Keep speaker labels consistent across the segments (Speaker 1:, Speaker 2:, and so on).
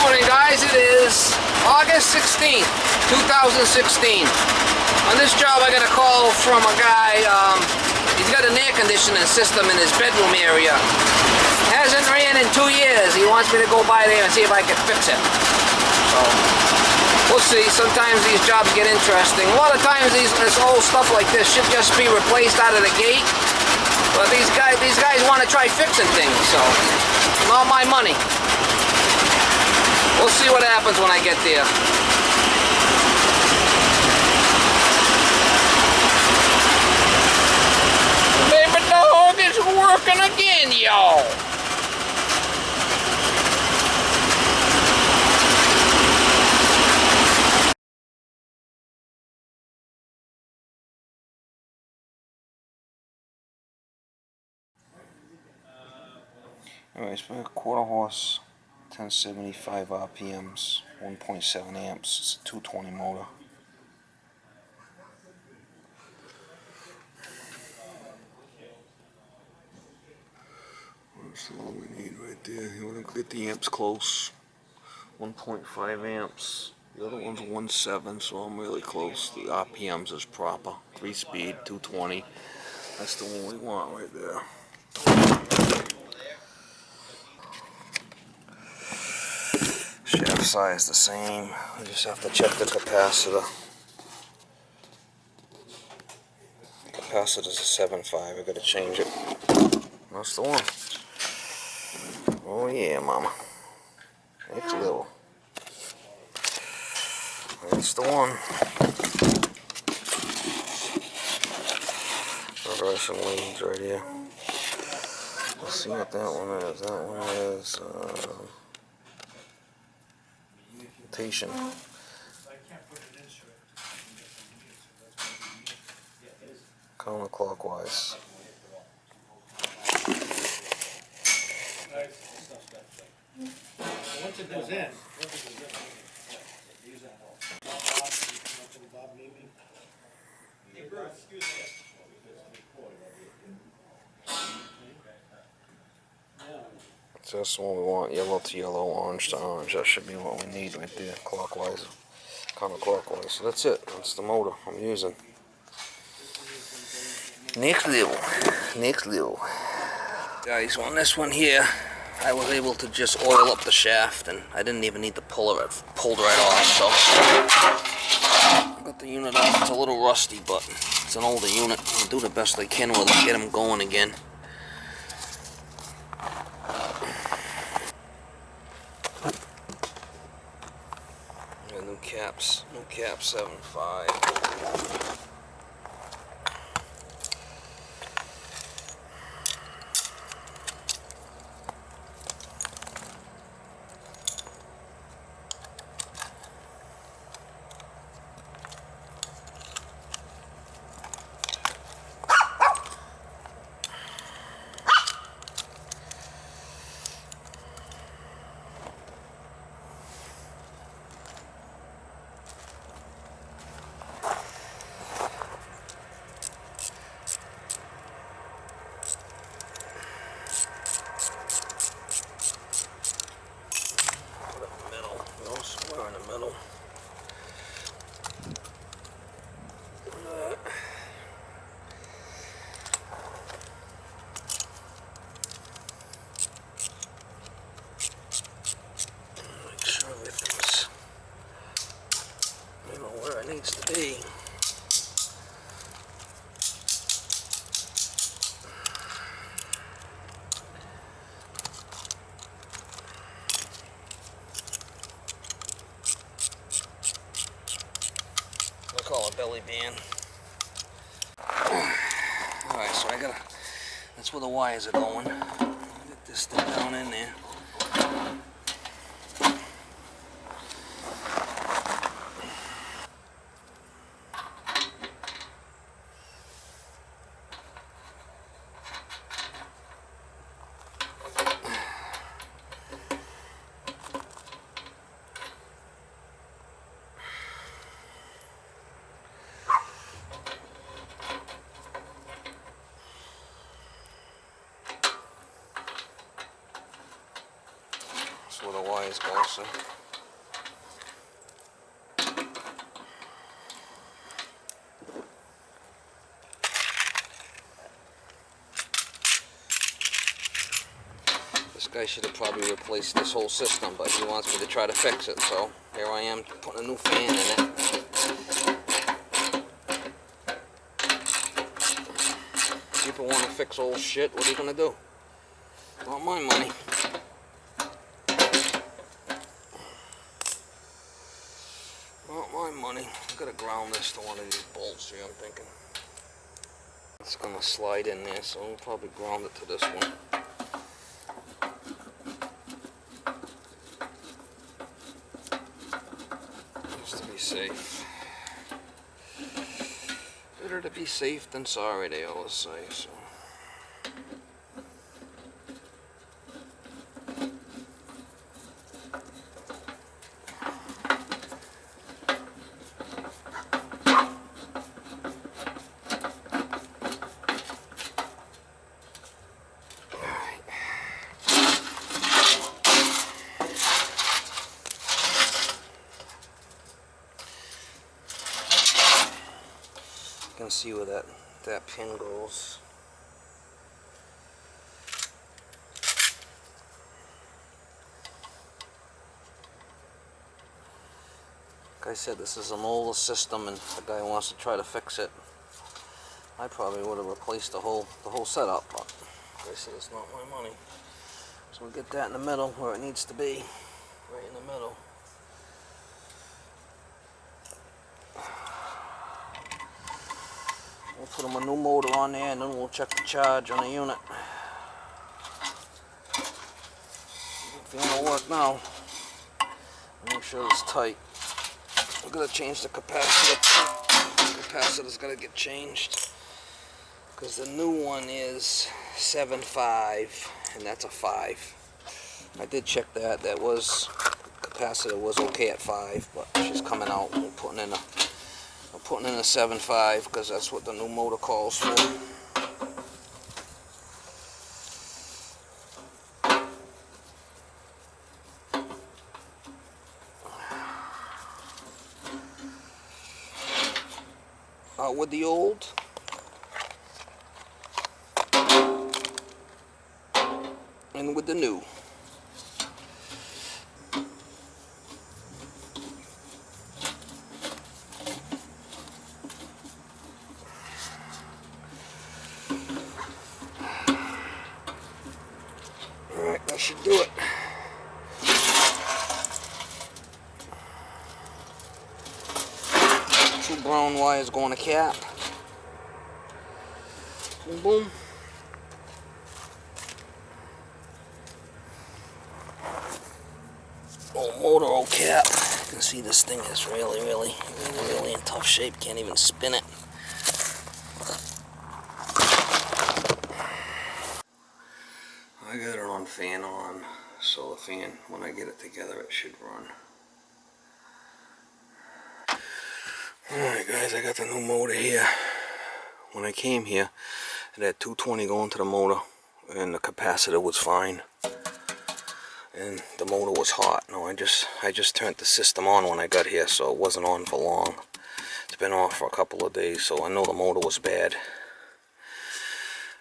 Speaker 1: Morning guys, it is August 16th, 2016. On this job I got a call from a guy, he's got an air conditioning system in his bedroom area. Hasn't ran in 2 years. He wants me to go by there and see if I can fix it. So, we'll see. Sometimes these jobs get interesting. A lot of times this old stuff like this should just be replaced out of the gate. But these guys want to try fixing things, so not my money. We'll see what happens when I get there. Baby dog is working again, y'all. Alright, so we got a quarter horse, 1075 RPMs, 1.7 amps, it's a 220 motor. That's all we need right there. You want to get the amps close. 1.5 amps. The other one's 1.7, so I'm really close. The RPMs is proper. 3-speed, 220. That's the one we want right there. Shaft size the same. I just have to check the capacitor. Capacitor's a 7.5. I gotta change it. That's the one. Oh yeah, mama. It's little. That's the one. Progression leads right here. Let's see what that one is. That one is rotation. Counterclockwise.
Speaker 2: Once it goes in,
Speaker 1: So that's the one we want, yellow to yellow, orange to orange. That should be what we need right there, clockwise, counterclockwise. So that's it, that's the motor I'm using. Next level, next level. Guys, on this one here, I was able to just oil up the shaft and I didn't even need to pull it, pulled right off, so. I got the unit off, it's a little rusty, but it's an older unit. I'll do the best I can with it, get them going again. New cap 7.5. Where it needs to be. I call it belly band. Alright, so I gotta, that's where the wires are going. Get this thing down in there. where the wires go, so. This guy should have probably replaced this whole system, but he wants me to try to fix it, so here I am putting a new fan in it. People want to fix old shit, what are you going to do? Not my money. Not my money. I've got to ground this to one of these bolts here, I'm thinking. It's going to slide in there, so we'll probably ground it to this one. Just to be safe. Better to be safe than sorry, they always say, so. You can see where that pin goes. Like I said, this is an older system, and the guy wants to try to fix it. I probably would have replaced the whole setup, but like I said, it's not my money. So we'll get that in the middle where it needs to be, right in the middle. We'll put them a new motor on there, and then we'll check the charge on the unit. The fan will work now. Make sure it's tight. We're gonna change the capacitor. The capacitor's gotta get changed because the new one is 7.5, and that's a 5. I did check that. That was capacitor was okay at 5, but she's coming out. We're putting in a 7.5 because that's what the new motor calls for. With the old and with the new. Alright, that should do it. Two brown wires going to cap. Boom, boom. Old motor, old cap. You can see this thing is really in tough shape. Can't even spin it. I got it on fan on, so the fan, when I get it together, it should run. Alright guys, I got the new motor here. When I came here, it had 220 going to the motor, and the capacitor was fine. And the motor was hot. No, I just turned the system on when I got here, so it wasn't on for long. It's been off for a couple of days, so I know the motor was bad.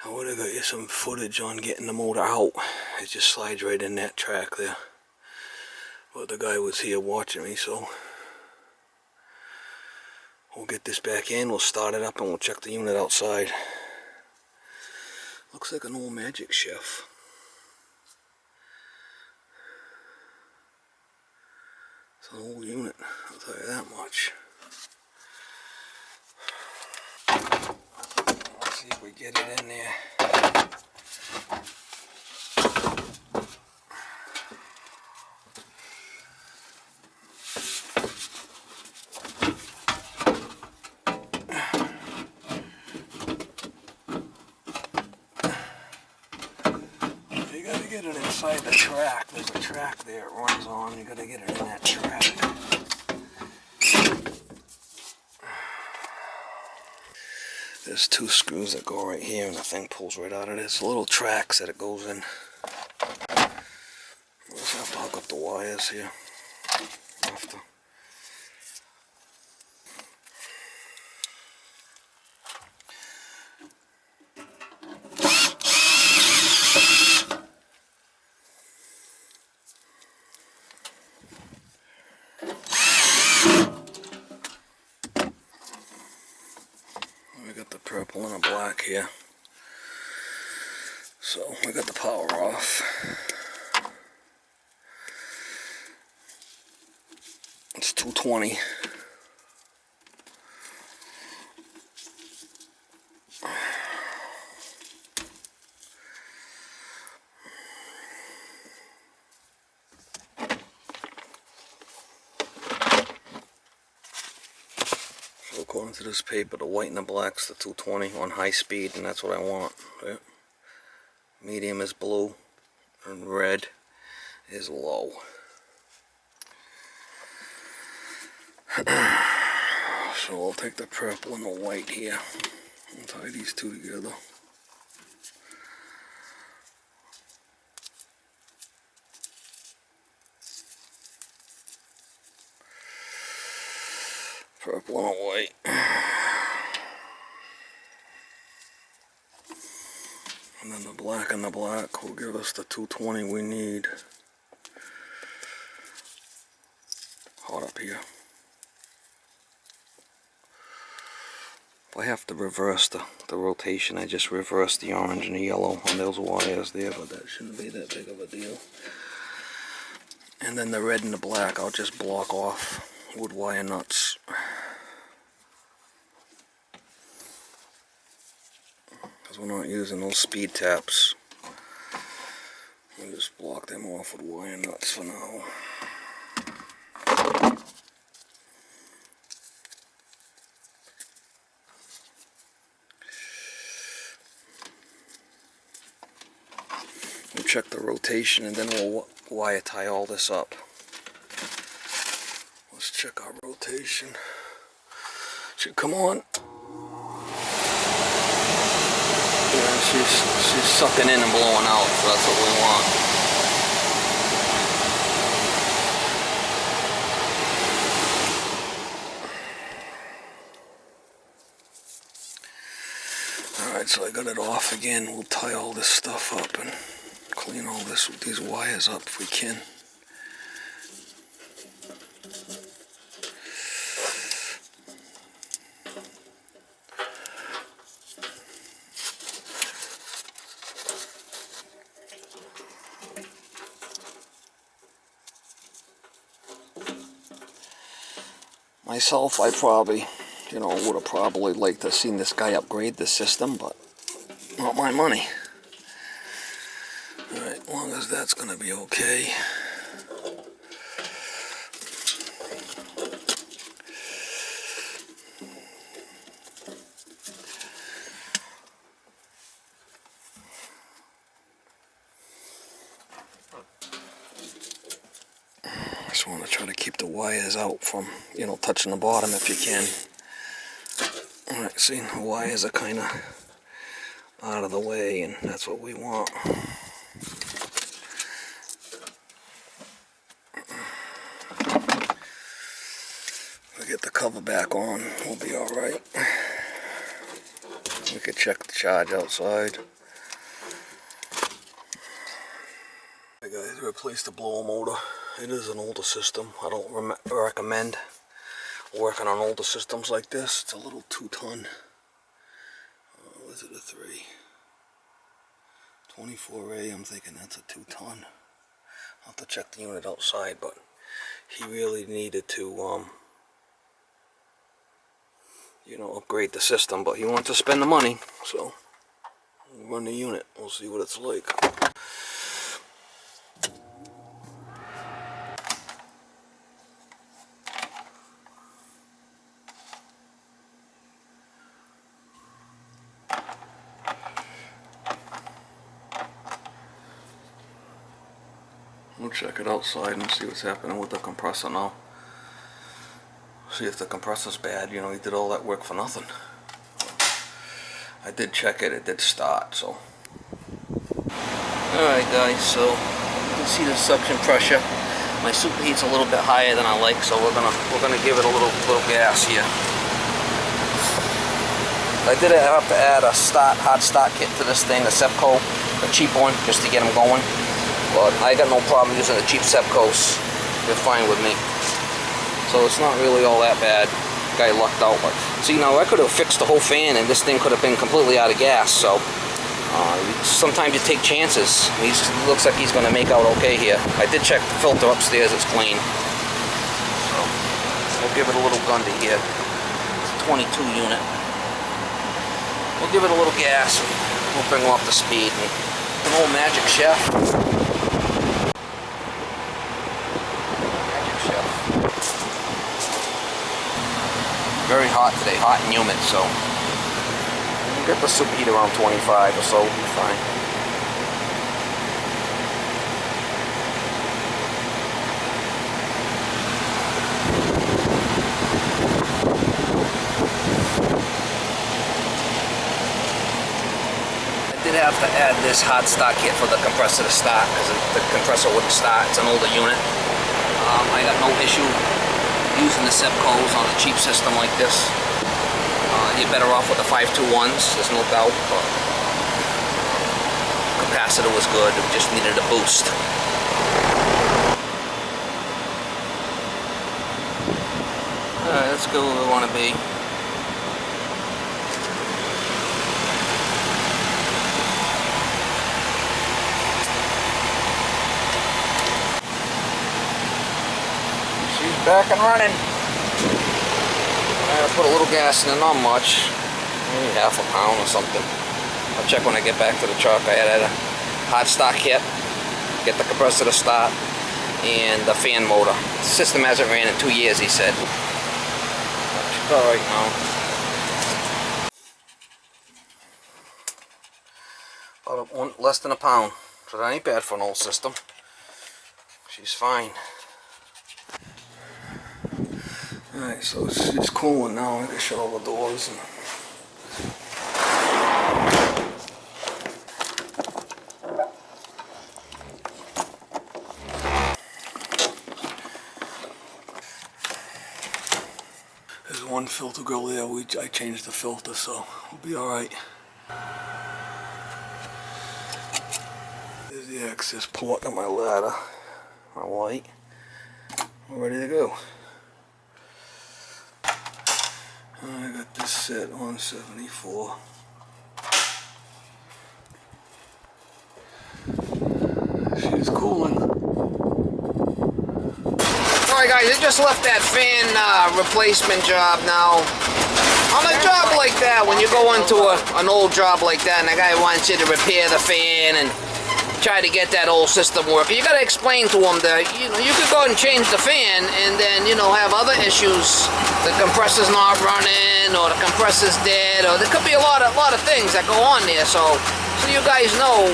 Speaker 1: I would have got you some footage on getting the motor out. It just slides right in that track there. But the guy was here watching me, so we'll get this back in, we'll start it up, and we'll check the unit outside. Looks like an old Magic Chef. It's an old unit, I'll tell you that much. Let's see if we get it in there. You gotta get it inside the track. There's a track there it runs on. You gotta get it in that track. There's two screws that go right here, and the thing pulls right out of this. Little tracks that it goes in. That's have to hook up the wires here after. We got the purple and the black here. So we got the power off. It's 220. So according to this paper, the white and the black's the 220 on high speed, and that's what I want. Yeah. Medium is blue, and red is low. So I'll take the purple and the white here and tie these two together. Purple and white. And then the black and the black will give us the 220 we need. Hot up here. If I have to reverse the rotation, I just reverse the orange and the yellow on those wires there, but that shouldn't be that big of a deal. And then the red and the black I'll just block off with wire nuts. Because we're not using those speed taps. We'll just block them off with wire nuts for now. We'll check the rotation and then we'll wire tie all this up. Let's check our rotation. Should come on. Yeah, she's sucking in and blowing out, so that's what we want. Alright, so I got it off again. We'll tie all this stuff up and clean all these wires up if we can. Myself, I probably, would have probably liked to have seen this guy upgrade the system, but not my money. Alright, as long as that's going to be okay. Just want to try to keep the wires out from, touching the bottom if you can. Alright, see, the wires are kind of out of the way, and that's what we want. If we get the cover back on, we'll be alright. We could check the charge outside. Hey guys, replace the blower motor. It is an older system. I don't recommend working on older systems like this. It's a little 2-ton. Was it a 3? 24A, I'm thinking that's a 2-ton. I'll have to check the unit outside, but he really needed to, upgrade the system, but he wants to spend the money, so we'll run the unit. We'll see what it's like. We'll check it outside and see what's happening with the compressor now. See if the compressor's bad. He did all that work for nothing. I did check it, it did start, so. Alright guys, so can see the suction pressure. My superheat's a little bit higher than I like, so we're gonna give it a little gas here. I did have to add a hot start kit to this thing, a Sepco, a cheap one, just to get them going. But I got no problem using the cheap Sepcos. They're fine with me. So it's not really all that bad. Guy lucked out. But see, now I could have fixed the whole fan and this thing could have been completely out of gas. So sometimes you take chances. He looks like he's going to make out okay here. I did check the filter upstairs. It's clean. So we'll give it a little gundy here. It's a 22 unit. We'll give it a little gas. We'll bring him up to speed. An old Magic Chef. Very hot today, hot and humid, so we'll get the superheat around 25 or so, we'll be fine. I did have to add this hot start kit for the compressor to start because the compressor wouldn't start. It's an older unit. I got no issue using the Sepcos on a cheap system like this. You're better off with the 521s, there's no doubt, but capacitor was good, it just needed a boost. Alright, let's go where we want to be. Back and running. I put a little gas in it, not much, maybe half a pound or something. I'll check when I get back to the truck. I had a hot start kit, get the compressor to start, and the fan motor. The system hasn't ran in 2 years, he said. All right now. About less than a pound, so that ain't bad for an old system. She's fine. Alright, so it's cooling now. I can shut all the doors. There's one filter grill there. I changed the filter, so we'll be alright. There's the access port on my ladder. My light. We're ready to go. I got this set on 74. She's cooling. Alright guys, I just left that fan replacement job now. On a job like that, when you go into an old job like that and the guy wants you to repair the fan and try to get that old system working, you got to explain to them that you could go and change the fan and then have other issues. The compressor's not running, or the compressor's dead, or there could be a lot of things that go on there. So you guys know,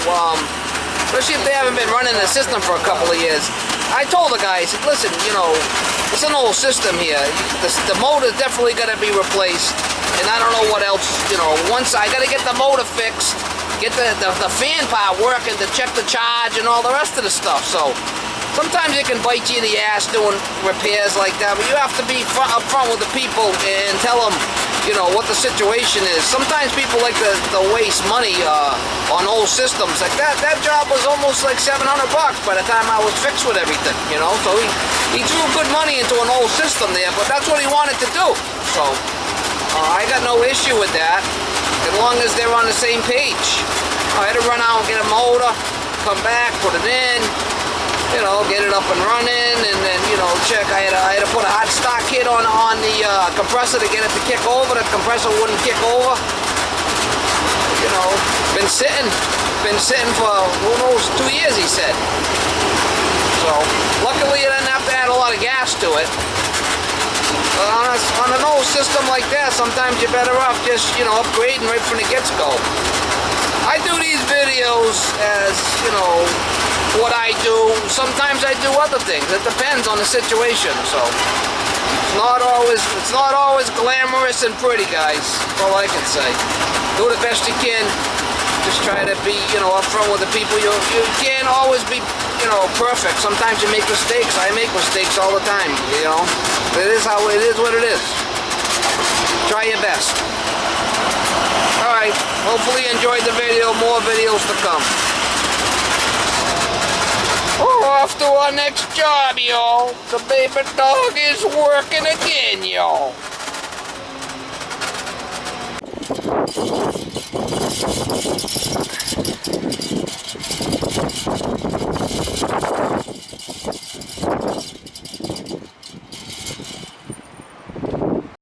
Speaker 1: especially if they haven't been running the system for a couple of years. I told the guys, listen, it's an old system here. The motor's definitely got to be replaced, and I don't know what else. Once I got to get the motor fixed, get the fan part working to check the charge and all the rest of the stuff. So sometimes it can bite you in the ass doing repairs like that, but you have to be up front with the people and tell them, what the situation is. Sometimes people like to waste money on old systems. Like that job was almost like $700 by the time I was fixed with everything, So he threw good money into an old system there, but that's what he wanted to do. So I got no issue with that, as long as they're on the same page. I had to run out and get a motor, come back, put it in, get it up and running, and then, check. I had to put a hot start kit on the compressor to get it to kick over. The compressor wouldn't kick over. Been sitting for, who knows, 2 years, he said. So, luckily I didn't have to add a lot of gas to it. But on an old system like that, sometimes you're better off just, upgrading right from the get-go. I do these videos as, what I do. Sometimes I do other things. It depends on the situation. So it's not always glamorous and pretty, guys. That's all I can say. Do the best you can. Just try to be, up front with the people. You can't always be you know, perfect. Sometimes you make mistakes. I make mistakes all the time, you know. It is how it is what it is. Try your best. Alright, hopefully you enjoyed the video. More videos to come. We're off to our next job, y'all. The baby dog is working again, y'all.